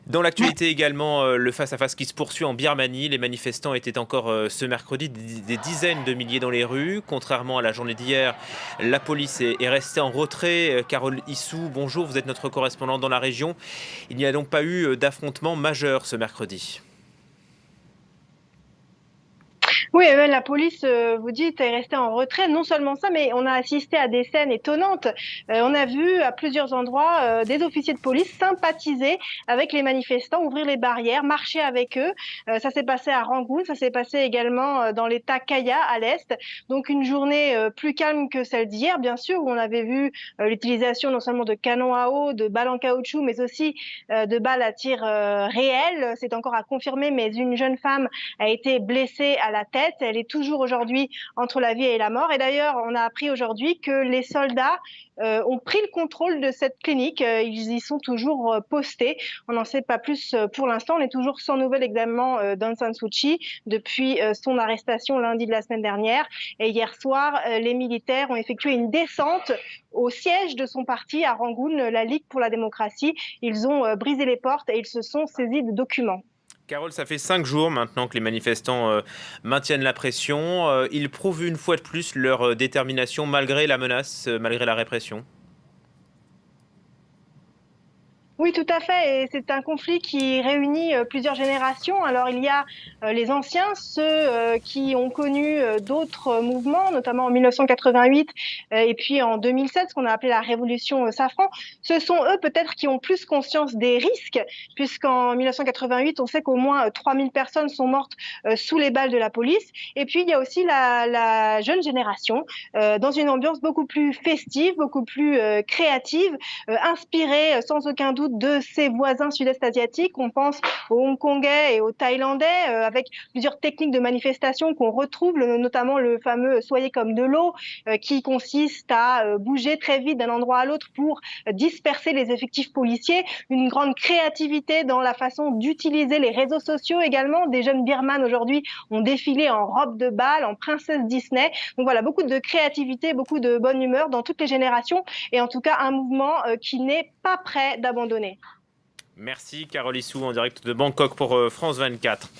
Dans l'actualité également, le face-à-face qui se poursuit en Birmanie. Les manifestants étaient encore ce mercredi des dizaines de milliers dans les rues. Contrairement à la journée d'hier, la police est restée en retrait. Carole Issou, bonjour, vous êtes notre correspondante dans la région. Il n'y a donc pas eu d'affrontement majeur ce mercredi. Oui, la police, vous dites, est restée en retrait. Non seulement ça, mais on a assisté à des scènes étonnantes. On a vu à plusieurs endroits des officiers de police sympathiser avec les manifestants, ouvrir les barrières, marcher avec eux. Ça s'est passé à Rangoon, ça s'est passé également dans l'État Kaya à l'est. Donc une journée plus calme que celle d'hier, bien sûr, où on avait vu l'utilisation non seulement de canons à eau, de balles en caoutchouc, mais aussi de balles à tir réel. C'est encore à confirmer, mais une jeune femme a été blessée à la tête. Elle est toujours aujourd'hui entre la vie et la mort. Et d'ailleurs, on a appris aujourd'hui que les soldats ont pris le contrôle de cette clinique. Ils y sont toujours postés. On n'en sait pas plus pour l'instant. On est toujours sans nouvelles également d'Aung San Suu Kyi depuis son arrestation lundi de la semaine dernière. Et hier soir, les militaires ont effectué une descente au siège de son parti à Rangoon, la Ligue pour la démocratie. Ils ont brisé les portes et ils se sont saisis de documents. Carole, ça fait 5 jours maintenant que les manifestants maintiennent la pression. Ils prouvent une fois de plus leur détermination malgré la menace, malgré la répression. Oui, tout à fait. Et c'est un conflit qui réunit plusieurs générations. Alors, il y a les anciens, ceux qui ont connu d'autres mouvements, notamment en 1988 et puis en 2007, ce qu'on a appelé la révolution safran. Ce sont eux peut-être qui ont plus conscience des risques, puisqu'en 1988, on sait qu'au moins 3000 personnes sont mortes sous les balles de la police. Et puis, il y a aussi la jeune génération, dans une ambiance beaucoup plus festive, beaucoup plus créative, inspirée sans aucun doute de ses voisins sud-est asiatiques. On pense aux Hongkongais et aux Thaïlandais, avec plusieurs techniques de manifestation qu'on retrouve, notamment le fameux soyez comme de l'eau, qui consiste à bouger très vite d'un endroit à l'autre pour disperser les effectifs policiers. Une grande créativité dans la façon d'utiliser les réseaux sociaux également. Des jeunes birmanes aujourd'hui ont défilé en robe de bal, en princesse Disney. Donc voilà, beaucoup de créativité, beaucoup de bonne humeur dans toutes les générations, et en tout cas un mouvement qui n'est pas prêt d'abandonner. Merci Carole Issou en direct de Bangkok pour France 24.